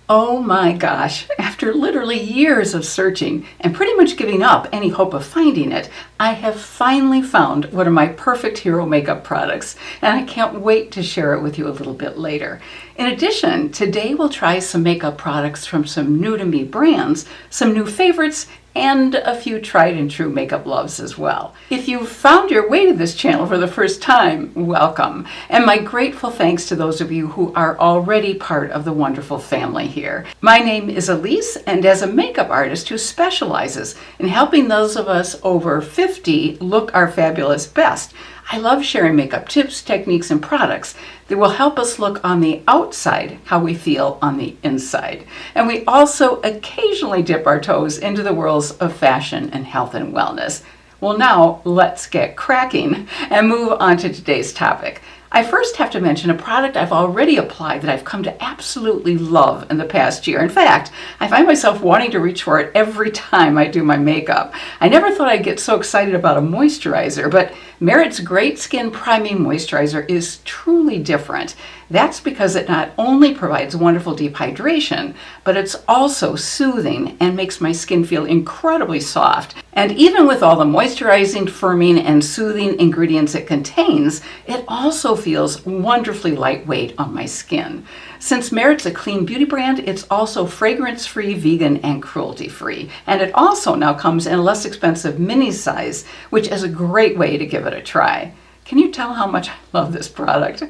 Oh my gosh, after literally years of searching and pretty much giving up any hope of finding it, I have finally found one of my perfect hero makeup products, and I can't wait to share it with you a little bit later. In addition, today we'll try some makeup products from some new to me brands, some new favorites, and a few tried and true makeup loves as well. If you've found your way to this channel for the first time, welcome. And my grateful thanks to those of you who are already part of the wonderful family here. My name is Elise, and as a makeup artist who specializes in helping those of us over 50 look our fabulous best, I love sharing makeup tips, techniques, and products that will help us look on the outside how we feel on the inside. And we also occasionally dip our toes into the worlds of fashion and health and wellness. Well, now let's get cracking and move on to today's topic. I first have to mention a product I've already applied that I've come to absolutely love in the past year. In fact, I find myself wanting to reach for it every time I do my makeup. I never thought I'd get so excited about a moisturizer, but Merit's Great Skin Priming Moisturizer is truly different. That's because it not only provides wonderful deep hydration, but it's also soothing and makes my skin feel incredibly soft. And even with all the moisturizing, firming, and soothing ingredients it contains, it also feels wonderfully lightweight on my skin. Since Merit's a clean beauty brand, it's also fragrance-free, vegan, and cruelty-free. And it also now comes in a less expensive mini size, which is a great way to give it a try. Can you tell how much I love this product?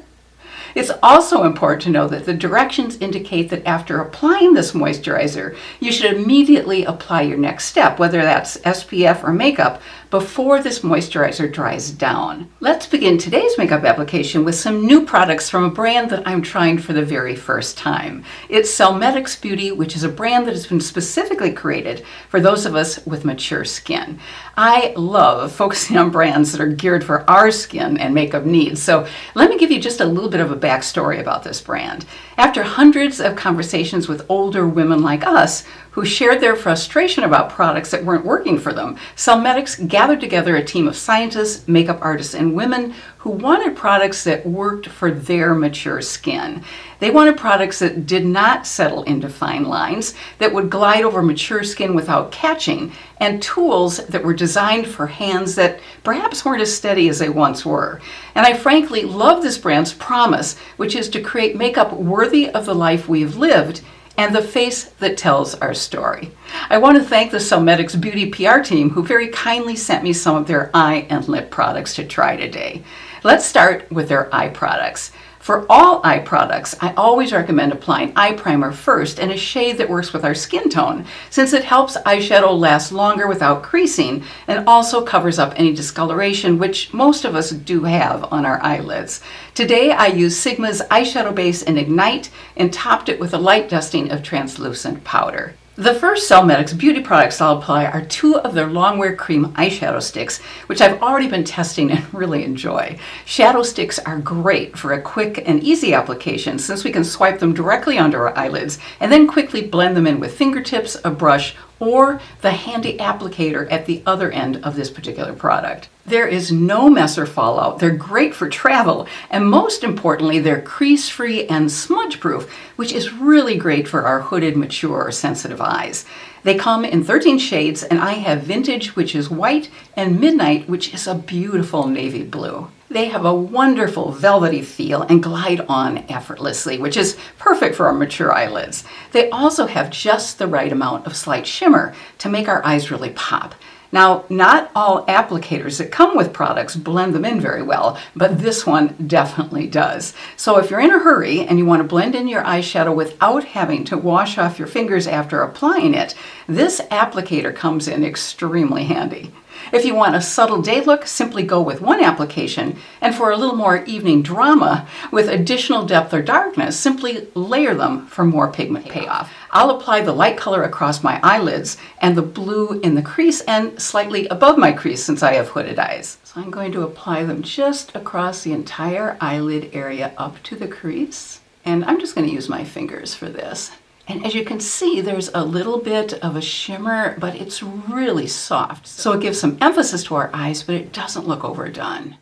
It's also important to know that the directions indicate that after applying this moisturizer, you should immediately apply your next step, whether that's SPF or makeup, before this moisturizer dries down. Let's begin today's makeup application with some new products from a brand that I'm trying for the very first time. It's Cellmetics Beauty, which is a brand that has been specifically created for those of us with mature skin. I love focusing on brands that are geared for our skin and makeup needs, so let me give you just a little bit of a backstory about this brand. After hundreds of conversations with older women like us who shared their frustration about products that weren't working for them, Cellmetics gathered together a team of scientists, makeup artists, and women who wanted products that worked for their mature skin. They wanted products that did not settle into fine lines, that would glide over mature skin without catching, and tools that were designed for hands that perhaps weren't as steady as they once were. And I frankly love this brand's promise, which is to create makeup worthy of the life we've lived and the face that tells our story. I want to thank the Cellmetics Beauty PR team who very kindly sent me some of their eye and lip products to try today. Let's start with their eye products. For all eye products, I always recommend applying eye primer first in a shade that works with our skin tone, since it helps eyeshadow last longer without creasing and also covers up any discoloration, which most of us do have on our eyelids. Today I used Sigma's eyeshadow base in Ignite and topped it with a light dusting of translucent powder. The first Cellmetics Beauty products I'll apply are two of their Longwear Cream eyeshadow sticks, which I've already been testing and really enjoy. Shadow sticks are great for a quick and easy application since we can swipe them directly onto our eyelids and then quickly blend them in with fingertips, a brush, or the handy applicator at the other end of this particular product. There is no mess or fallout. They're great for travel, and most importantly, they're crease-free and smudge-proof, which is really great for our hooded, mature, or sensitive eyes. They come in 13 shades, and I have Vintage, which is white, and Midnight, which is a beautiful navy blue. They have a wonderful velvety feel and glide on effortlessly, which is perfect for our mature eyelids. They also have just the right amount of slight shimmer to make our eyes really pop. Now, not all applicators that come with products blend them in very well, but this one definitely does. So if you're in a hurry and you want to blend in your eyeshadow without having to wash off your fingers after applying it, this applicator comes in extremely handy. If you want a subtle day look, simply go with one application, and for a little more evening drama with additional depth or darkness, simply layer them for more pigment payoff. I'll apply the light color across my eyelids and the blue in the crease and slightly above my crease since I have hooded eyes. So I'm going to apply them just across the entire eyelid area up to the crease, and I'm just going to use my fingers for this. And as you can see, there's a little bit of a shimmer, but it's really soft. So it gives some emphasis to our eyes, but it doesn't look overdone.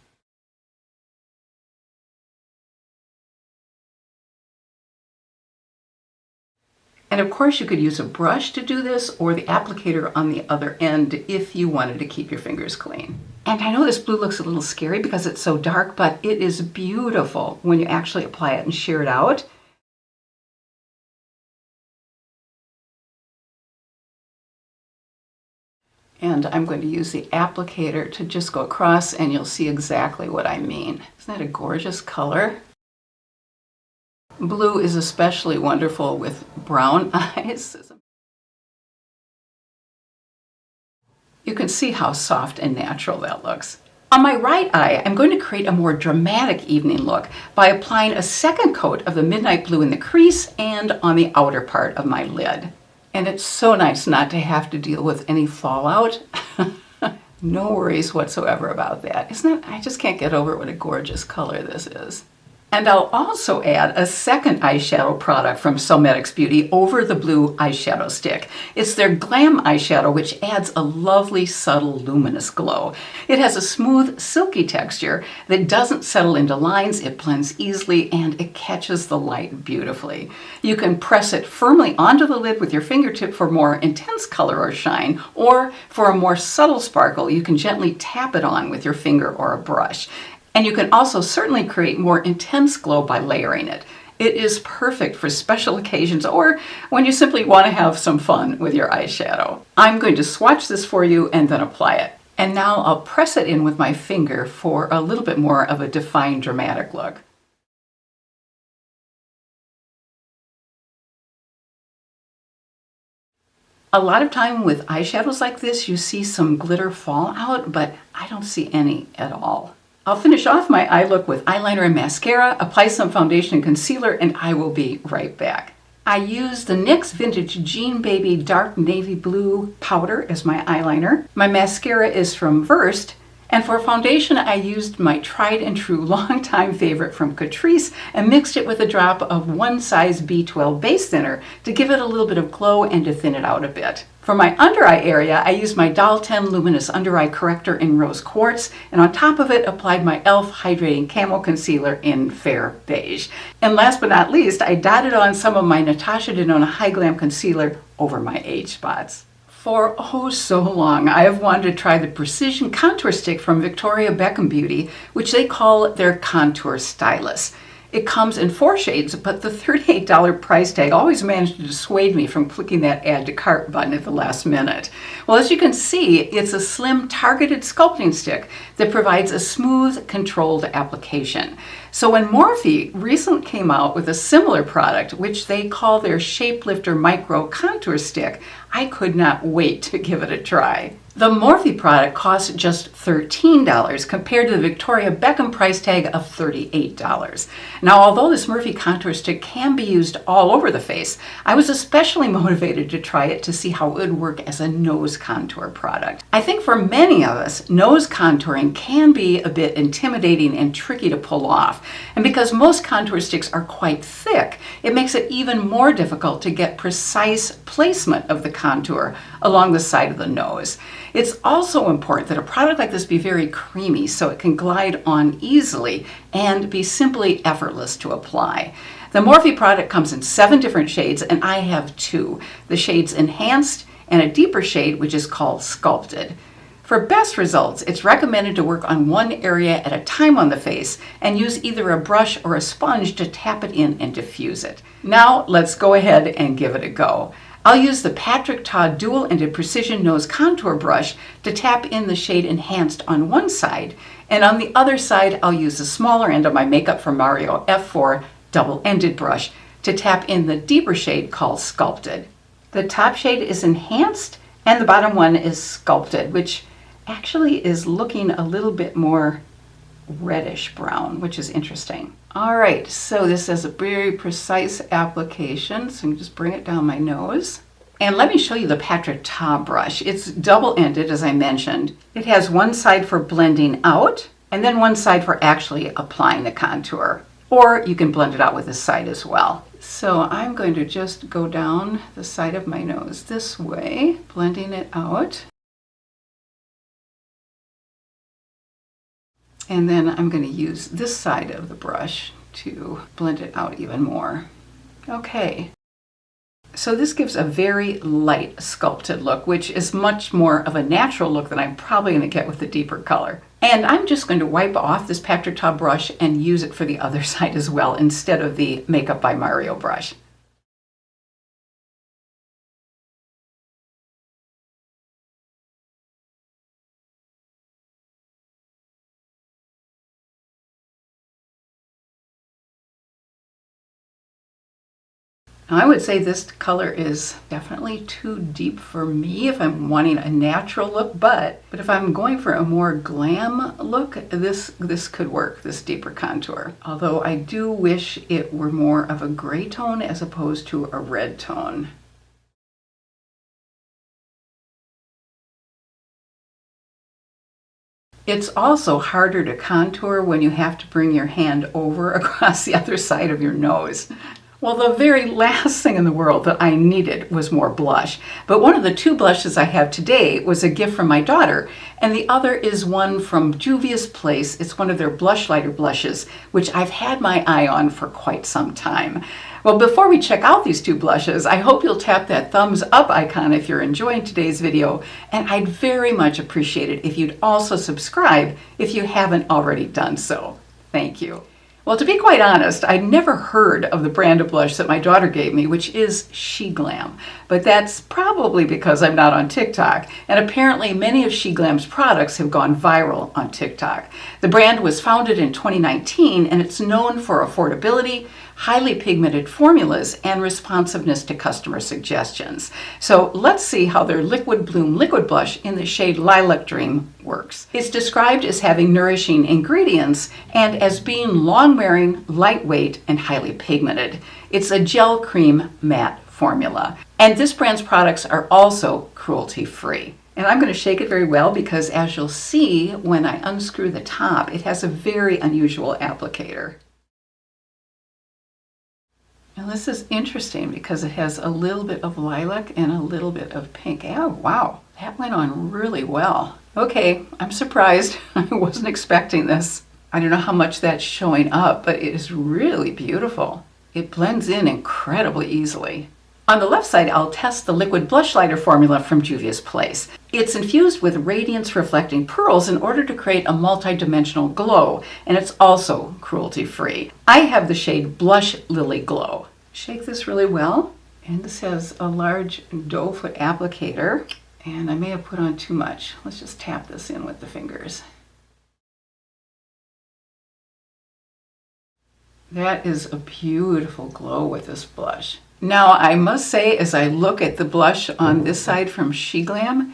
And of course you could use a brush to do this or the applicator on the other end if you wanted to keep your fingers clean. And I know this blue looks a little scary because it's so dark, but it is beautiful when you actually apply it and sheer it out. And I'm going to use the applicator to just go across and you'll see exactly what I mean. Isn't that a gorgeous color? Blue is especially wonderful with brown eyes. You can see how soft and natural that looks. On my right eye, I'm going to create a more dramatic evening look by applying a second coat of the Midnight Blue in the crease and on the outer part of my lid. And it's so nice not to have to deal with any fallout. No worries whatsoever about that. Isn't it? I just can't get over what a gorgeous color this is. And I'll also add a second eyeshadow product from Cellmetics Beauty over the blue eyeshadow stick. It's their Glam Eyeshadow, which adds a lovely, subtle, luminous glow. It has a smooth, silky texture that doesn't settle into lines, it blends easily, and it catches the light beautifully. You can press it firmly onto the lid with your fingertip for more intense color or shine, or for a more subtle sparkle, you can gently tap it on with your finger or a brush. And you can also certainly create more intense glow by layering it. It is perfect for special occasions or when you simply want to have some fun with your eyeshadow. I'm going to swatch this for you and then apply it. And now I'll press it in with my finger for a little bit more of a defined, dramatic look. A lot of time with eyeshadows like this, you see some glitter fall out, but I don't see any at all. I'll finish off my eye look with eyeliner and mascara, apply some foundation and concealer, and I will be right back. I used the NYX Vintage Jean Baby Dark Navy Blue powder as my eyeliner. My mascara is from Versed, and for foundation I used my tried and true longtime favorite from Catrice and mixed it with a drop of one size B12 base thinner to give it a little bit of glow and to thin it out a bit. For my under eye area, I used my Doll 10 Luminous Under Eye Corrector in Rose Quartz, and on top of it applied my e.l.f. Hydrating Camo Concealer in Fair Beige. And last but not least, I dotted on some of my Natasha Denona High Glam Concealer over my age spots. For oh so long, I have wanted to try the Precision Contour Stick from Victoria Beckham Beauty, which they call their Contour Stylus. It comes in 4 shades, but the $38 price tag always managed to dissuade me from clicking that add to cart button at the last minute. Well, as you can see, it's a slim targeted sculpting stick that provides a smooth, controlled application. So when Morphe recently came out with a similar product, which they call their Shapelifter Micro Contour Stick, I could not wait to give it a try. The Morphe product costs just $13 compared to the Victoria Beckham price tag of $38. Now, although this Morphe contour stick can be used all over the face, I was especially motivated to try it to see how it would work as a nose contour product. I think for many of us, nose contouring can be a bit intimidating and tricky to pull off. And because most contour sticks are quite thick, it makes it even more difficult to get precise placement of the contour along the side of the nose. It's also important that a product like this be very creamy so it can glide on easily and be simply effortless to apply. The Morphe product comes in 7 different shades and I have 2. The shades Enhanced and a deeper shade which is called Sculpted. For best results, it's recommended to work on one area at a time on the face and use either a brush or a sponge to tap it in and diffuse it. Now let's go ahead and give it a go. I'll use the Patrick Ta Dual-Ended Precision Nose Contour Brush to tap in the shade Enhanced on one side, and on the other side I'll use the smaller end of my Makeup from Mario F4 Double-Ended Brush to tap in the deeper shade called Sculpted. The top shade is Enhanced and the bottom one is Sculpted, which actually is looking a little bit more reddish brown, which is interesting. All right, so this has a very precise application, so you can just bring it down my nose. And let me show you the Patrick Ta brush. It's double-ended, as I mentioned. It has one side for blending out, and then one side for actually applying the contour. Or you can blend it out with this side as well. So I'm going to just go down the side of my nose this way, blending it out. And then I'm going to use this side of the brush to blend it out even more. Okay. So this gives a very light sculpted look, which is much more of a natural look than I'm probably going to get with the deeper color. And I'm just going to wipe off this Pack Your Tub brush and use it for the other side as well, instead of the Makeup by Mario brush. I would say this color is definitely too deep for me if I'm wanting a natural look, but if I'm going for a more glam look, this could work, this deeper contour. Although I do wish it were more of a gray tone as opposed to a red tone. It's also harder to contour when you have to bring your hand over across the other side of your nose. Well, the very last thing in the world that I needed was more blush. But one of the two blushes I have today was a gift from my daughter, and the other is one from Juvia's Place. It's one of their blush lighter blushes, which I've had my eye on for quite some time. Well, before we check out these two blushes, I hope you'll tap that thumbs up icon if you're enjoying today's video, and I'd very much appreciate it if you'd also subscribe if you haven't already done so. Thank you. Well, to be quite honest, I'd never heard of the brand of blush that my daughter gave me, which is SheGlam. But that's probably because I'm not on TikTok, and apparently many of SheGlam's products have gone viral on TikTok. The brand was founded in 2019, and it's known for affordability, highly pigmented formulas, and responsiveness to customer suggestions. So let's see how their Liquid Bloom liquid blush in the shade Lilac Dream works. It's described as having nourishing ingredients and as being long-wearing, lightweight, and highly pigmented. It's a gel cream matte formula. And this brand's products are also cruelty-free. And I'm going to shake it very well because, as you'll see when I unscrew the top, it has a very unusual applicator. Now this is interesting because it has a little bit of lilac and a little bit of pink. Oh, wow, that went on really well. Okay, I'm surprised. I wasn't expecting this. I don't know how much that's showing up, but it is really beautiful. It blends in incredibly easily. On the left side, I'll test the liquid blush lighter formula from Juvia's Place. It's infused with Radiance reflecting pearls in order to create a multi-dimensional glow, and it's also cruelty-free. I have the shade Blush Lily Glow. Shake this really well, and this has a large doe foot applicator, and I may have put on too much. Let's just tap this in with the fingers. That is a beautiful glow with this blush. Now, I must say, as I look at the blush on this side from SheGlam,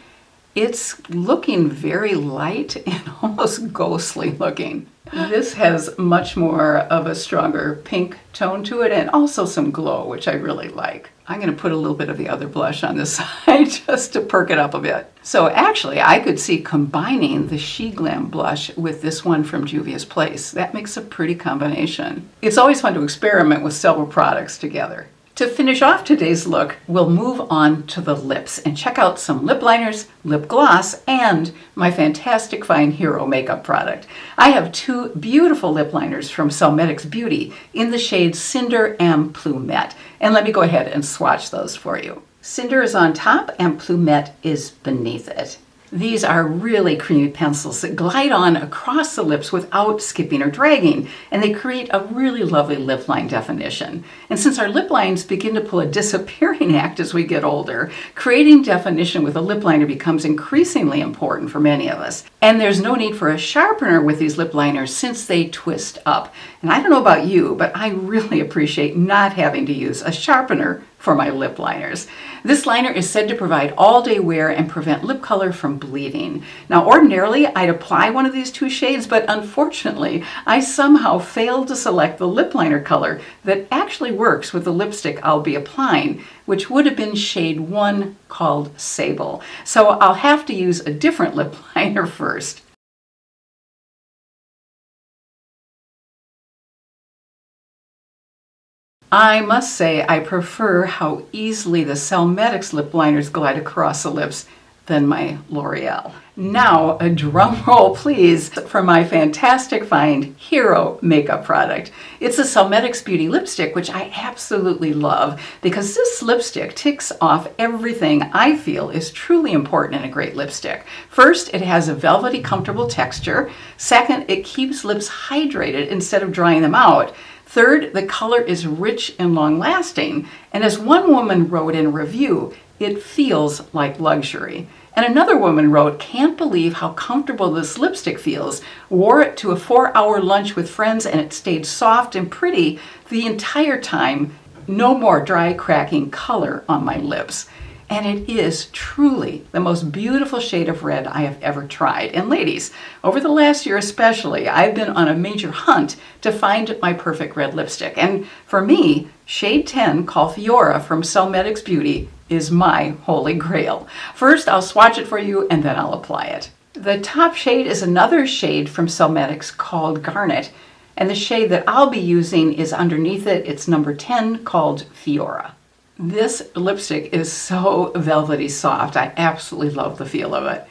it's looking very light and almost ghostly looking. This has much more of a stronger pink tone to it and also some glow, which I really like. I'm going to put a little bit of the other blush on this side just to perk it up a bit. So actually, I could see combining the SheGlam blush with this one from Juvia's Place. That makes a pretty combination. It's always fun to experiment with several products together. To finish off today's look, we'll move on to the lips and check out some lip liners, lip gloss, and my fantastic fine hero makeup product. I have two beautiful lip liners from Cellmetics Beauty in the shades Cinder and Plumette. And let me go ahead and swatch those for you. Cinder is on top and Plumette is beneath it. These are really creamy pencils that glide on across the lips without skipping or dragging, and they create a really lovely lip line definition. And since our lip lines begin to pull a disappearing act as we get older, creating definition with a lip liner becomes increasingly important for many of us. And there's no need for a sharpener with these lip liners since they twist up. And I don't know about you, but I really appreciate not having to use a sharpener for my lip liners. This liner is said to provide all-day wear and prevent lip color from bleeding. Now, ordinarily, I'd apply one of these two shades, but unfortunately, I somehow failed to select the lip liner color that actually works with the lipstick I'll be applying, which would have been shade 1 called Sable. So I'll have to use a different lip liner first. I must say I prefer how easily the Cellmetics lip liners glide across the lips than my L'Oreal. Now, a drum roll please for my fantastic find hero makeup product. It's a Cellmetics Beauty lipstick, which I absolutely love because this lipstick ticks off everything I feel is truly important in a great lipstick. First, it has a velvety, comfortable texture. Second, it keeps lips hydrated instead of drying them out. Third, the color is rich and long-lasting. And as one woman wrote in a review, it feels like luxury. And another woman wrote, "Can't believe how comfortable this lipstick feels. Wore it to a 4-hour lunch with friends and it stayed soft and pretty the entire time. No more dry, cracking color on my lips." And it is truly the most beautiful shade of red I have ever tried. And ladies, over the last year especially, I've been on a major hunt to find my perfect red lipstick. And for me, shade 10, called Fiora from Cellmetics Beauty, is my holy grail. First, I'll swatch it for you and then I'll apply it. The top shade is another shade from Cellmetics called Garnet. And the shade that I'll be using is underneath it. It's number 10, called Fiora. This lipstick is so velvety soft. I absolutely love the feel of it.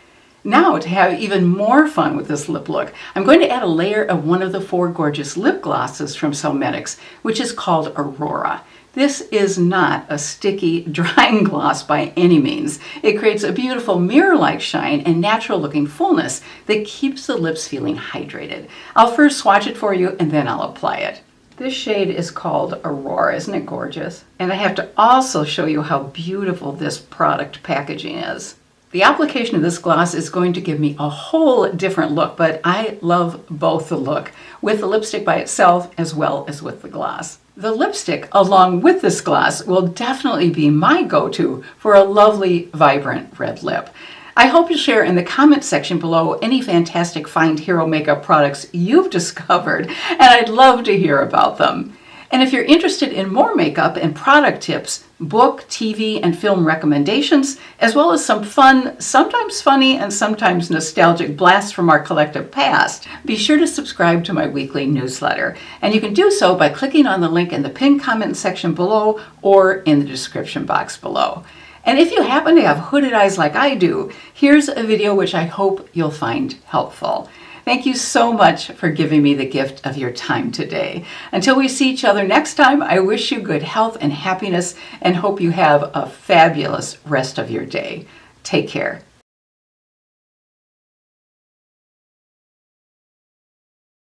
Now, to have even more fun with this lip look, I'm going to add a layer of one of the 4 gorgeous lip glosses from Cellmetics, which is called Aurora. This is not a sticky, drying gloss by any means. It creates a beautiful mirror-like shine and natural-looking fullness that keeps the lips feeling hydrated. I'll first swatch it for you and then I'll apply it. This shade is called Aurora. Isn't it gorgeous? And I have to also show you how beautiful this product packaging is. The application of this gloss is going to give me a whole different look, but I love both the look, with the lipstick by itself as well as with the gloss. The lipstick, along with this gloss, will definitely be my go-to for a lovely, vibrant red lip. I hope you'll share in the comment section below any fantastic Find Hero makeup products you've discovered, and I'd love to hear about them. And if you're interested in more makeup and product tips, book, TV, and film recommendations, as well as some fun, sometimes funny, and sometimes nostalgic blasts from our collective past, be sure to subscribe to my weekly newsletter. And you can do so by clicking on the link in the pinned comment section below or in the description box below. And if you happen to have hooded eyes like I do, here's a video which I hope you'll find helpful. Thank you so much for giving me the gift of your time today. Until we see each other next time, I wish you good health and happiness and hope you have a fabulous rest of your day. Take care.